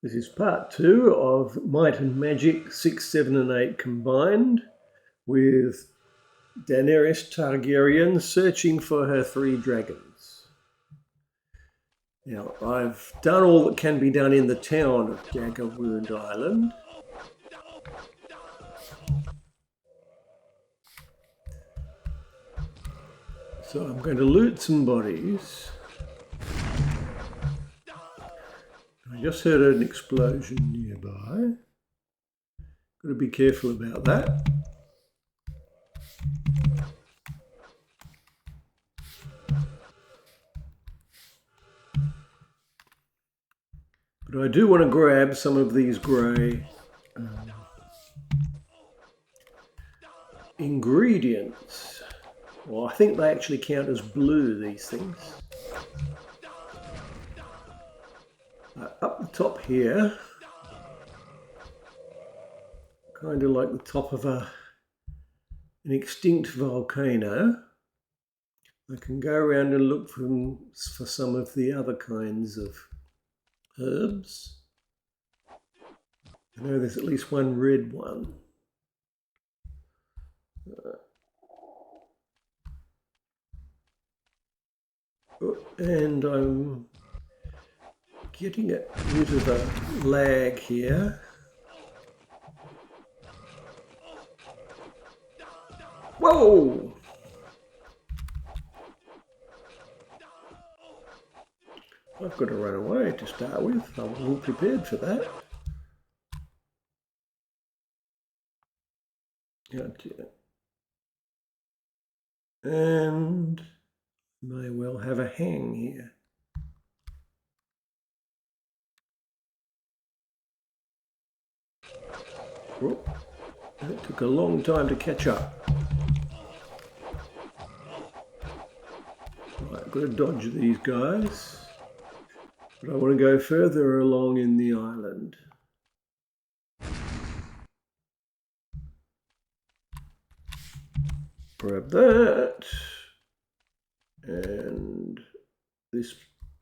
This is part 2 of Might and Magic 6, 7 and 8 combined with Danerys Targerion searching for her 3 dragons. Now, I've done all that can be done in the town of Daggerwound Island. So I'm going to loot some bodies. I just heard an explosion nearby. Got to be careful about that. But I do want to grab some of these grey ingredients. Well, I think they actually count as blue, these things. Up the top here, kind of like the top of an extinct volcano. I can go around and look for some of the other kinds of herbs. I know there's at least one red one. And I'm getting a bit of a lag here. Whoa! I've got to run away to start with. I wasn't prepared for that. And may well have a hang here. Oh, it took a long time to catch up. Right, I've got to dodge these guys. But I want to go further along in the island. Grab that. And this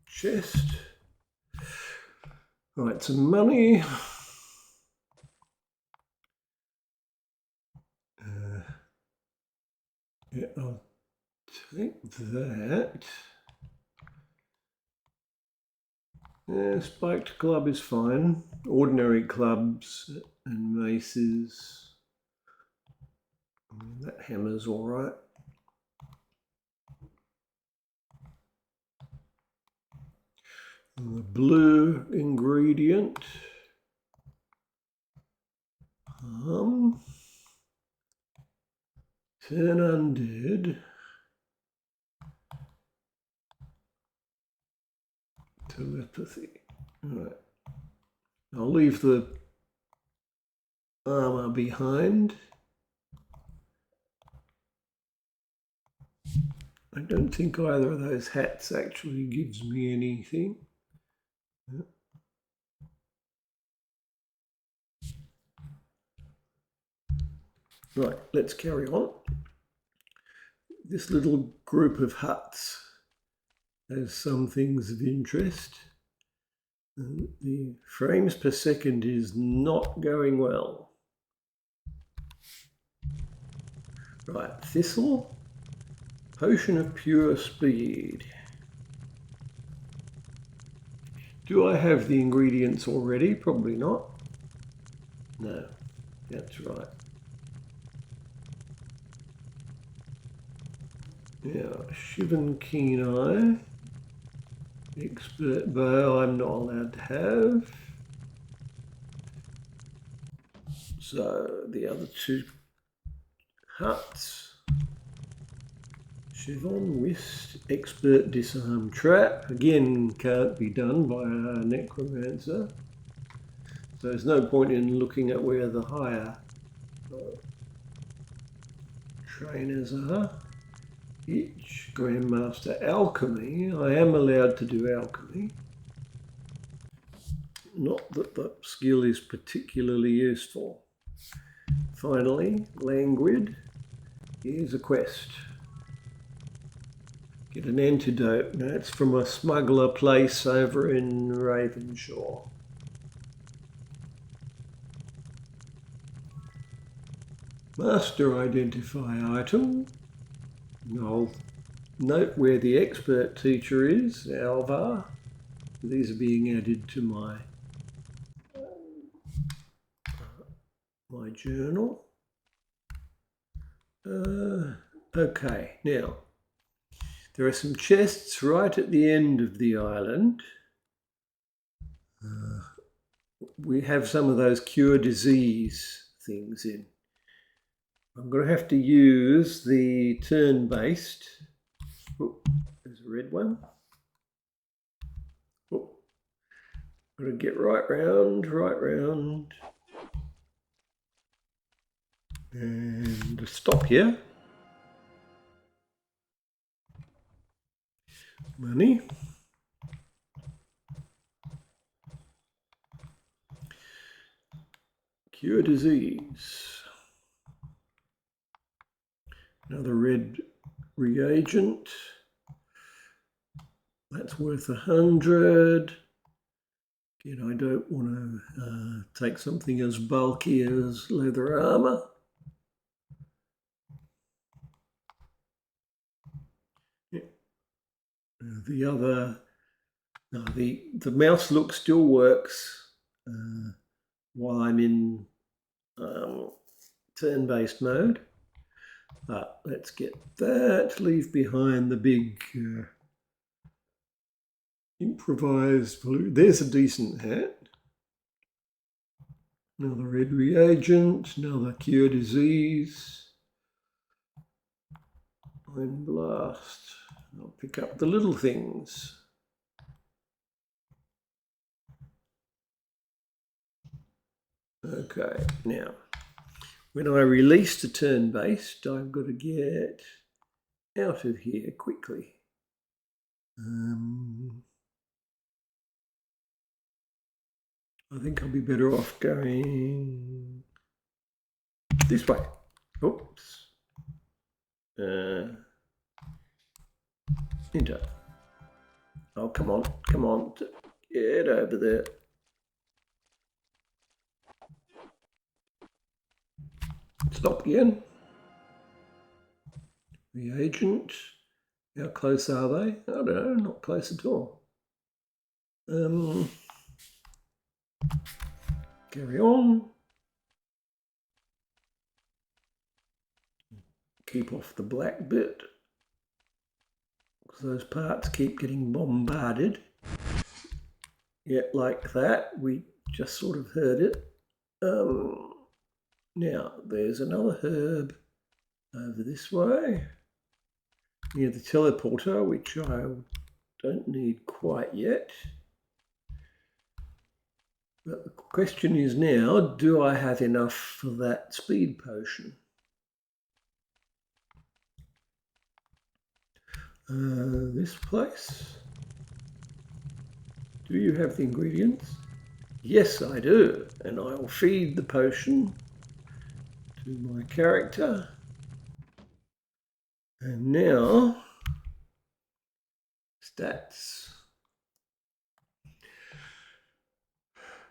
chest. Right, some money. Yeah, I'll take that. Yeah, spiked club is fine. Ordinary clubs and maces. That hammer's all right. And the blue ingredient. 10 undead. Telepathy. Right. I'll leave the armor behind. I don't think either of those hats actually gives me anything. Right, let's carry on. This little group of huts has some things of interest. And the frames per second is not going well. Right, thistle, potion of pure speed. Do I have the ingredients already? Probably not. No, that's right. Yeah, Shivan Keen Eye. Expert bow I'm not allowed to have. So the other 2 huts. Shivan Whist, expert disarm trap. Again, can't be done by a necromancer. So there's no point in looking at where the higher trainers are. Itch, Grandmaster Alchemy. I am allowed to do alchemy. Not that the skill is particularly useful. Finally, Languid. Here's a quest. Get an antidote. Now it's from a smuggler place over in Ravenshaw. Master identify item. And I'll note where the expert teacher is, Alvar. These are being added to my journal. Okay, now there are some chests right at the end of the island. We have some of those cure disease things in. I'm going to have to use the turn-based. Oh, there's a red one. Oh, got to get right round, and stop here. Money. Cure disease. Another red reagent. That's worth 100. Again, I don't want to take something as bulky as leather armor. Yeah. The other, no, the mouse look still works while I'm in turn-based mode. Let's get that, leave behind the big improvised blue. There's a decent hat. Another red reagent, another cure disease. Iron blast. I'll pick up the little things. Okay, now when I release the turn-based, I've got to get out of here quickly. I think I'll be better off going this way. Oops. Enter. Oh, come on. Get over there. Stop again. Reagent. How close are they? I don't know, not close at all. Carry on. Keep off the black bit, because those parts keep getting bombarded. Yeah, like that. We just sort of heard it. Now, there's another herb over this way, near the teleporter, which I don't need quite yet. But the question is now, do I have enough for that speed potion? This place. Do you have the ingredients? Yes, I do. And I will feed the potion to my character. And now, stats.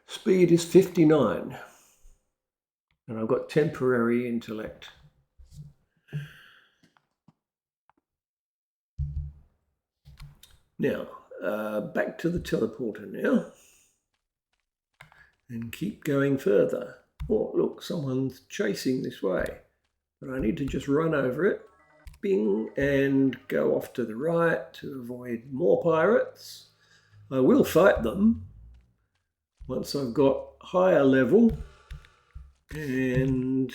Speed is 59. And I've got temporary intellect. Now, back to the teleporter now. And keep going further. Oh, look, someone's chasing this way. But I need to just run over it. Bing, and go off to the right to avoid more pirates. I will fight them once I've got higher level and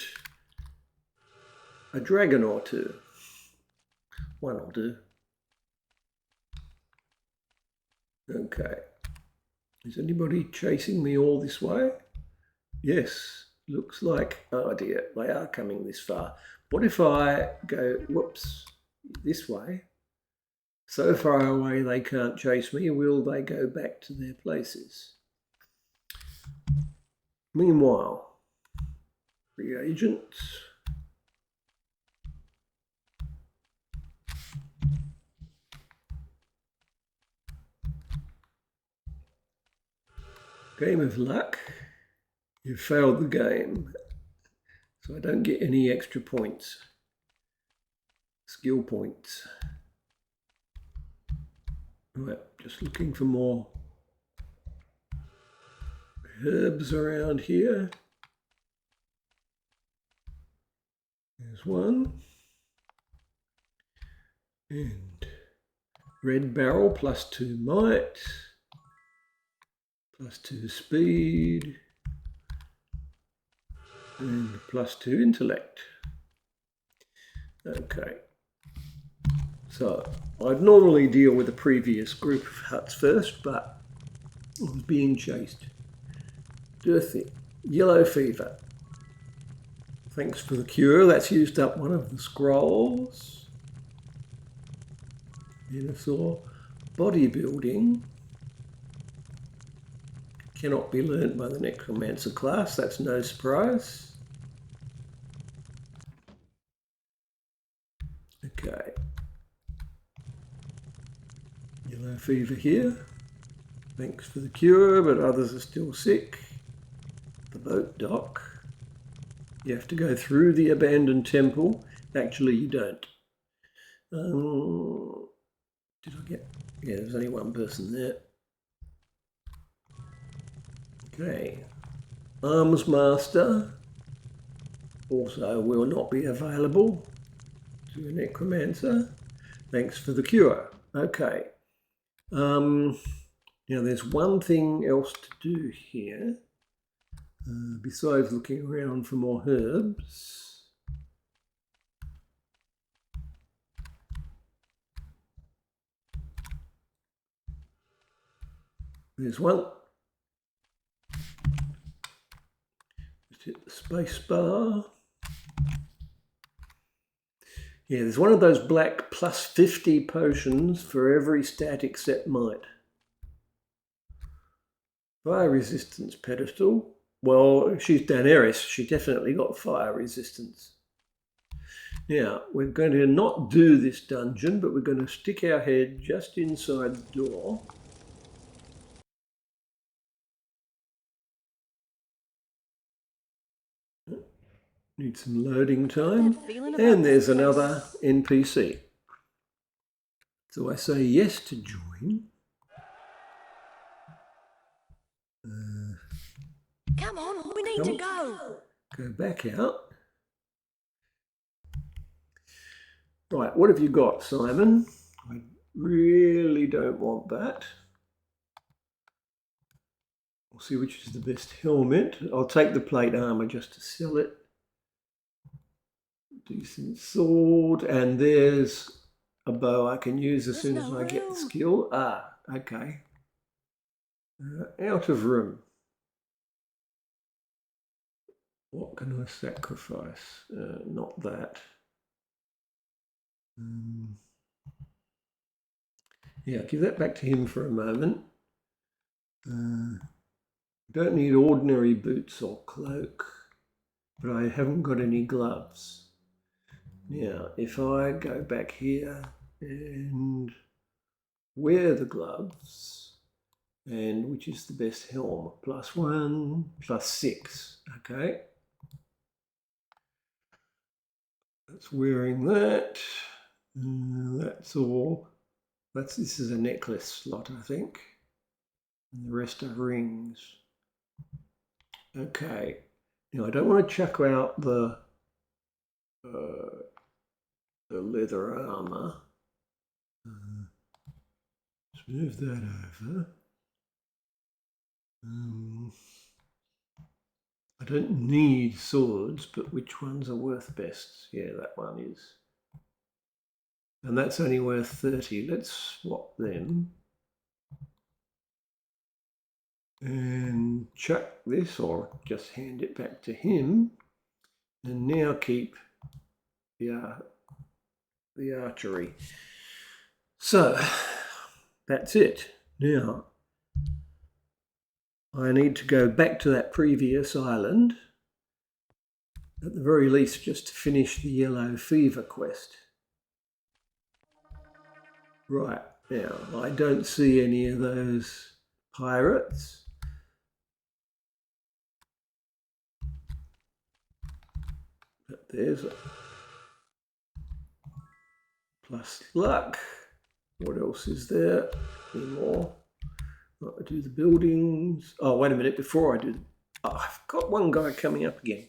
a dragon or two. One will do. Okay. Is anybody chasing me all this way? Yes, looks like, oh dear, they are coming this far. What if I go, whoops, this way? So far away they can't chase me. Will they go back to their places? Meanwhile, reagents. Game of luck. You've failed the game. So I don't get any extra points, skill points. Right, just looking for more herbs around here. There's one. And red barrel, +2 might, +2 speed, and +2 intellect. Okay. So I'd normally deal with the previous group of huts first, but I was being chased. Dirty. Yellow fever. Thanks for the cure. That's used up one of the scrolls. Then I saw bodybuilding. Cannot be learnt by the necromancer class. That's no surprise. Okay. Yellow fever here. Thanks for the cure, but others are still sick. The boat dock. You have to go through the abandoned temple. Actually, you don't. Did I get... Yeah, there's only one person there. Okay. Arms Master also will not be available to a necromancer. Thanks for the cure. Okay. Now there's one thing else to do here. Besides looking around for more herbs. There's one. Just hit the space bar. Yeah, there's one of those black +50 potions for every stat except might. Fire resistance pedestal. Well, she's Danerys. She definitely got fire resistance. Now, we're going to not do this dungeon, but we're going to stick our head just inside the door. Need some loading time. And there's another NPC. So I say yes to join. Come on, we need to go. Go back out. Right, what have you got, Simon? I really don't want that. We'll see which is the best helmet. I'll take the plate armor just to sell it. Decent sword, and there's a bow I can use as soon as I get the skill. Ah, okay. Out of room. What can I sacrifice? Not that. Yeah, give that back to him for a moment. Don't need ordinary boots or cloak, but I haven't got any gloves. Now, if I go back here and wear the gloves, and which is the best helm? +1, +6, okay. That's wearing that. That's all. This is a necklace slot, I think. And the rest are rings. Okay. Now I don't want to chuck out the leather armor. Let's move that over. I don't need swords, but which ones are worth best? Yeah, that one is. And that's only worth 30. Let's swap them. And chuck this, or just hand it back to him. And now keep the archery. So, that's it. Now, I need to go back to that previous island, at the very least just to finish the yellow fever quest. Right, now I don't see any of those pirates. there's a plus luck. What else is there? Any more? I do the buildings. Oh, wait a minute. Before I do, I've got one guy coming up again.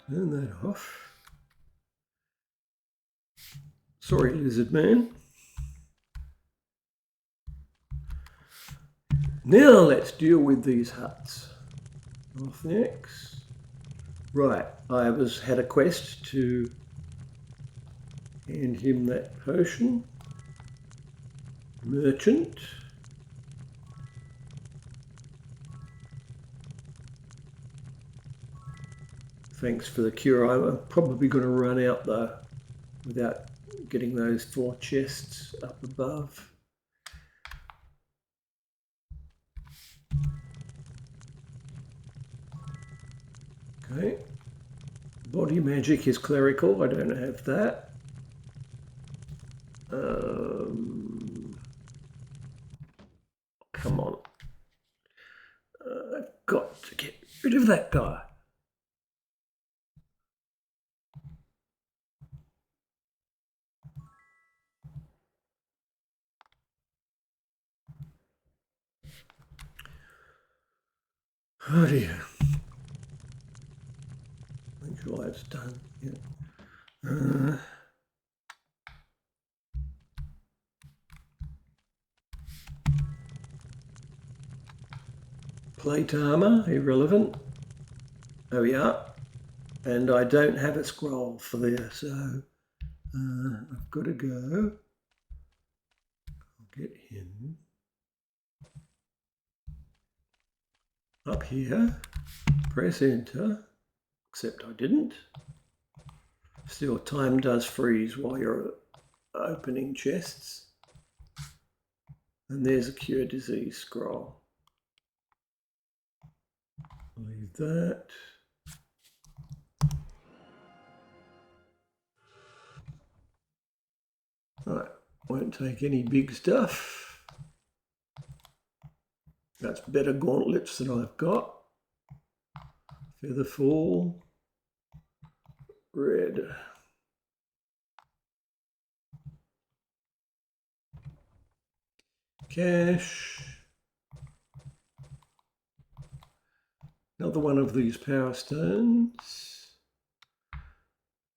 Turn that off. Sorry, lizard man. Now let's deal with these huts. Off next. Right, I had a quest to hand him that potion. Merchant. Thanks for the cure. I'm probably going to run out though without getting those 4 chests up above. Okay. Body magic is clerical. I don't have that. Come on. I've got to get rid of that guy. Oh dear. Make sure that's done. Yeah. Plate armor, irrelevant. Oh yeah. And I don't have a scroll for this, so I've got to go. I'll get him up here. Press enter. Except I didn't. Still, time does freeze while you're opening chests. And there's a cure disease scroll. Leave that. Right, won't take any big stuff. That's better gauntlets than I've got. Featherfall. Red. Cash. Another one of these power stones.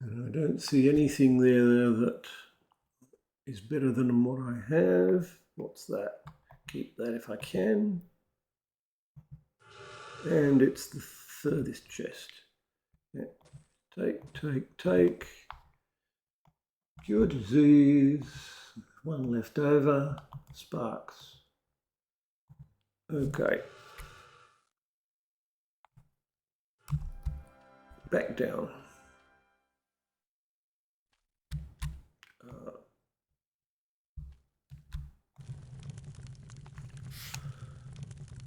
And I don't see anything there that is better than what I have. What's that? Keep that if I can. And it's the furthest chest. Yeah. Take. Cure disease. One left over. Sparks. Okay. Back down.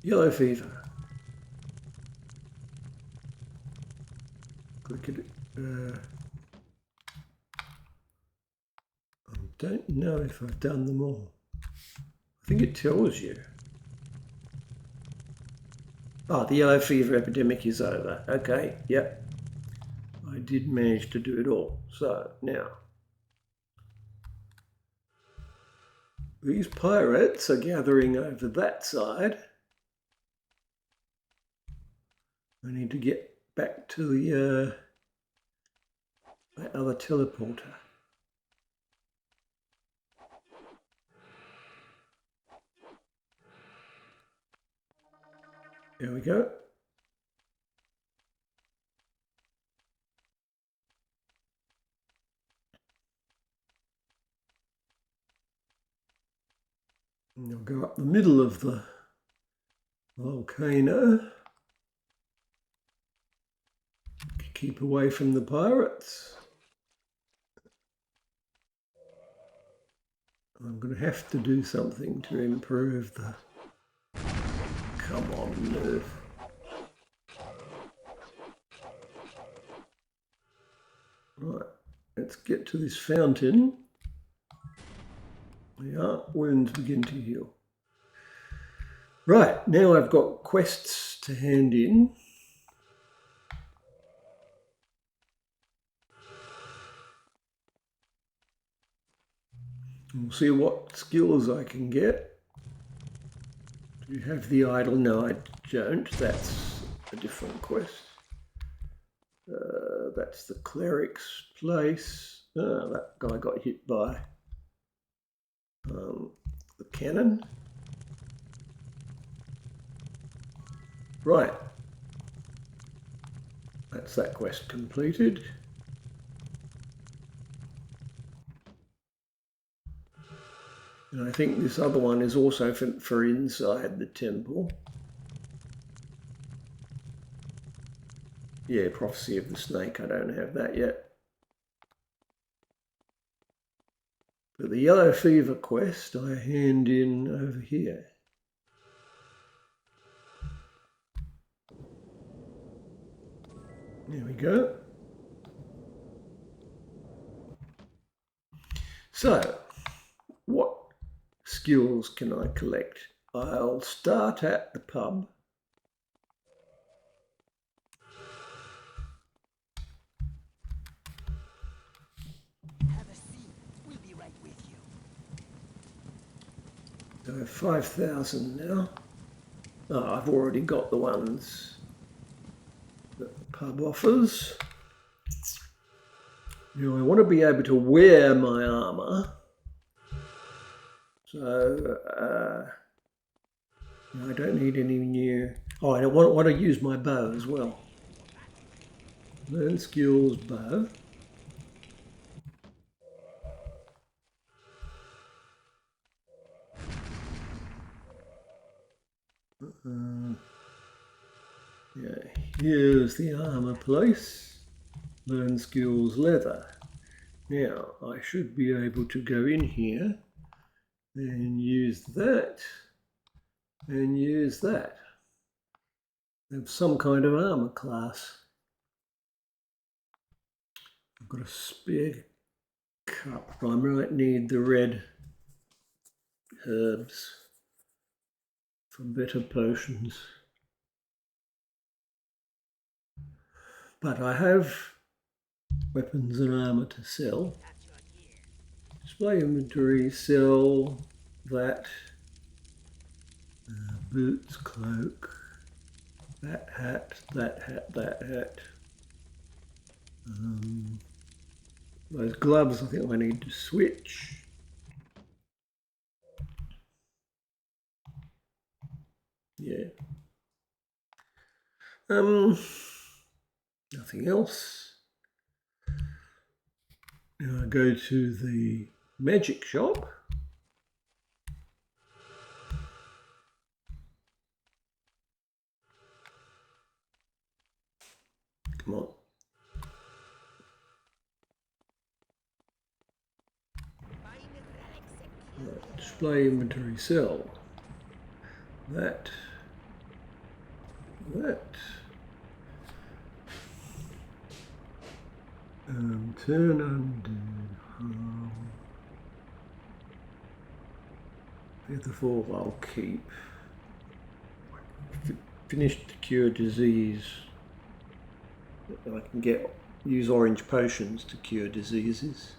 Yellow fever. Click it. I don't know if I've done them all. I think it tells you. Oh, the yellow fever epidemic is over. Okay, yep. I did manage to do it all. So now, these pirates are gathering over that side. I need to get back to the that other teleporter. There we go. And I'll go up the middle of the volcano. keep away from the pirates. I'm going to have to do something to improve the... Come on, nerve. Right, let's get to this fountain. Yeah, wounds begin to heal. Right, now I've got quests to hand in. We'll see what skills I can get. Do you have the idol? No, I don't. That's a different quest. That's the cleric's place. That guy got hit by the cannon. Right. That's that quest completed. And I think this other one is also for inside the temple. Yeah, Prophecy of the Snake, I don't have that yet. But the Yellow Fever quest I hand in over here. There we go. So, what skills can I collect? I'll start at the pub. Have a seat. We'll be right with you. I have 5,000 now. Oh, I've already got the ones that the pub offers. Now I want to be able to wear my armour. So I don't need any new... Oh, I want to use my bow as well. Learn skills, bow. Yeah, here's the armour place. Learn skills, leather. Now I should be able to go in here and use that and use that. Have some kind of armour class. I've got a spare cup. I might need the red herbs for better potions. But I have weapons and armour to sell. Display inventory, sell that. Boots, cloak, that hat, that hat, that hat. Those gloves I think I need to switch. Yeah. Nothing else. Now I go to the magic shop. Come on. Right, display inventory, sell. That. Turn undead. Heretofore I'll keep. Finished to cure disease. I can use orange potions to cure diseases.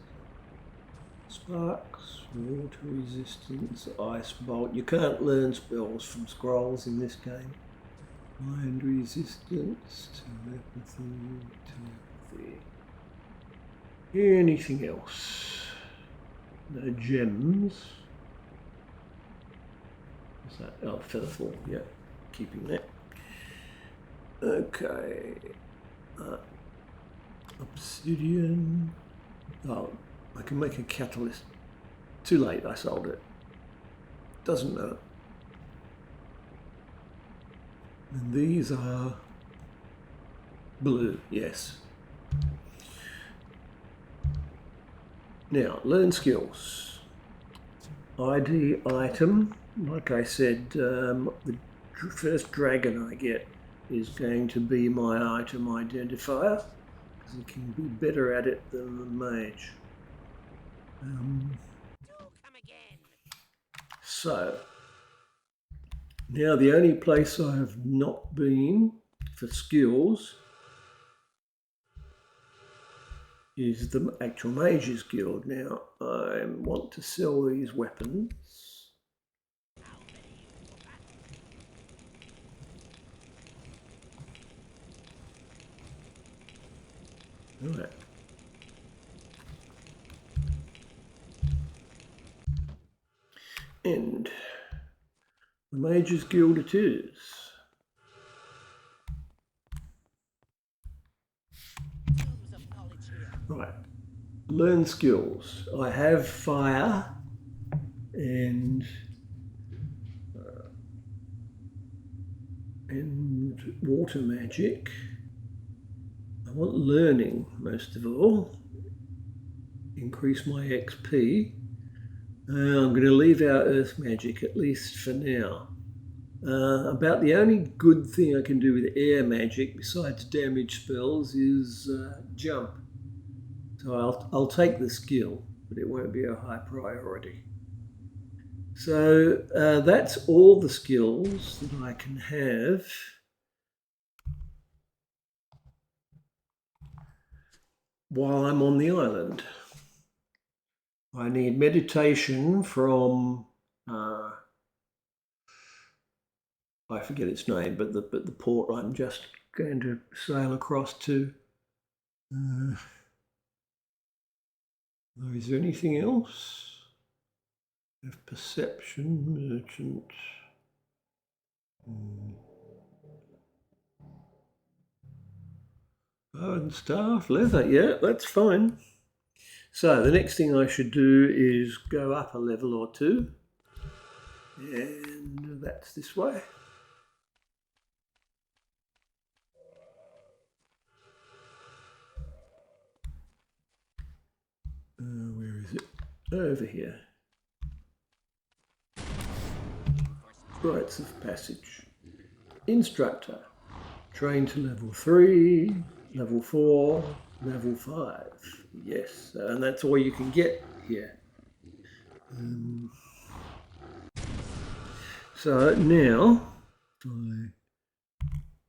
Sparks, water resistance, ice bolt. You can't learn spells from scrolls in this game. Mind resistance, telepathy. Anything else? No gems. What's that? Oh, featherfall. Yeah, keeping that. Okay. Obsidian. Oh, I can make a catalyst. Too late, I sold it. Doesn't matter. And these are blue, yes. Now, learn skills. ID item, like I said, the first dragon I get is going to be my item identifier, because he can be better at it than the mage. So, now the only place I have not been for skills is the actual Mages Guild. Now, I want to sell these weapons. All right. And the Mages Guild it is. Right. Learn skills. I have fire and water magic. I want learning most of all. Increase my XP. I'm going to leave out earth magic, at least for now. About the only good thing I can do with air magic besides damage spells is jump. So I'll take the skill, but it won't be a high priority. So that's all the skills that I can have. While I'm on the island. I need meditation from I forget its name, but the port I'm just going to sail across to. Is there anything else? Have perception, merchant. Bow and staff, leather, yeah, that's fine. So the next thing I should do is go up a level or two. And that's this way. Where is it? Over here. Rites of passage. Instructor. Train to level 3, level 4, level 5. Yes, and that's all you can get here. So now, if I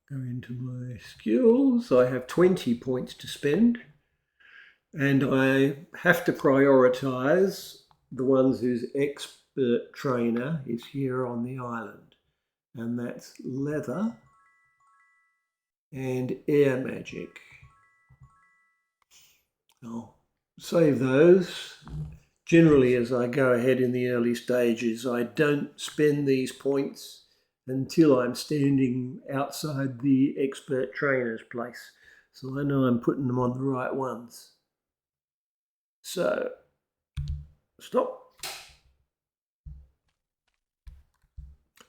go into my skills, I have 20 points to spend. And I have to prioritize the ones whose expert trainer is here on the island. And that's leather and air magic. I'll save those. Generally, as I go ahead in the early stages, I don't spend these points until I'm standing outside the expert trainer's place. So I know I'm putting them on the right ones. So, stop.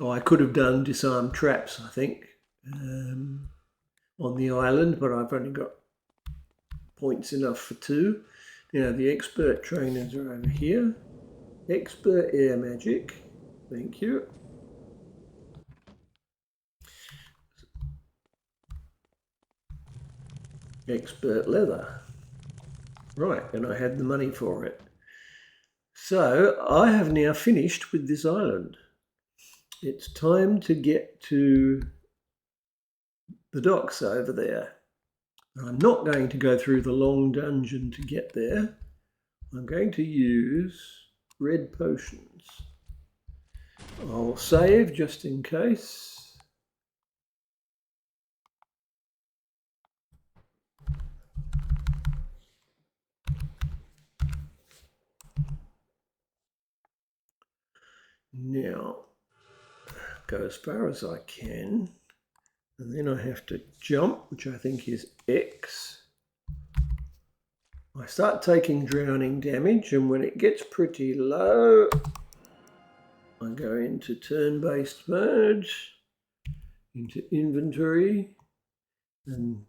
Oh, I could have done disarm traps, I think, on the island, but I've only got points enough for 2. Now, the expert trainers are over here. Expert air magic, thank you. Expert leather. Right, and I had the money for it. So I have now finished with this island. It's time to get to the docks over there. I'm not going to go through the long dungeon to get there. I'm going to use red potions. I'll save just in case. Now, go as far as I can, and then I have to jump, which I think is X. I start taking drowning damage, and when it gets pretty low, I go into turn-based mode, into inventory, and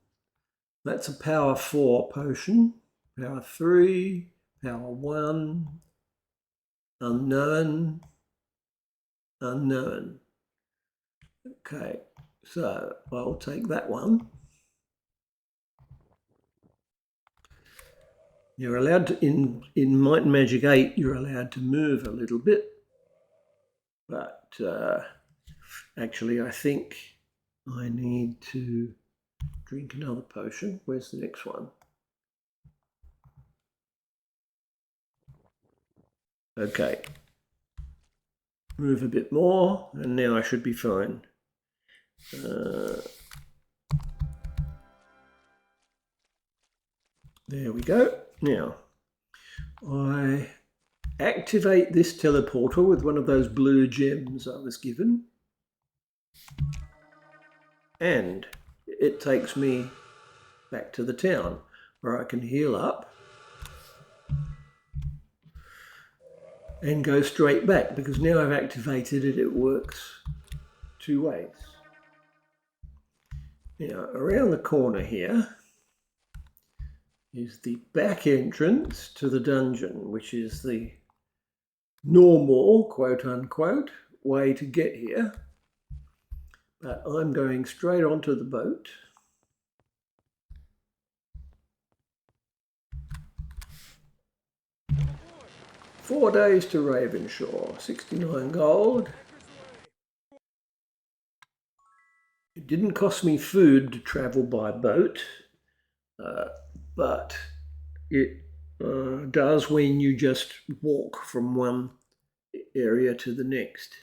That's a power 4 potion. Power 3, power 1, unknown, unknown. Okay, so I'll take that one. You're allowed to, in Might and Magic 8, you're allowed to move a little bit. But actually, I think I need to drink another potion. Where's the next one? Okay. Move a bit more, and now I should be fine. There we go. Now, I activate this teleporter with one of those blue gems I was given. And it takes me back to the town where I can heal up and go straight back, because now I've activated it, it works 2 ways. Now, around the corner here is the back entrance to the dungeon, which is the normal, quote unquote, way to get here. But I'm going straight onto the boat. Four days to Ravenshaw, 69 gold. It didn't cost me food to travel by boat, but it does when you just walk from one area to the next.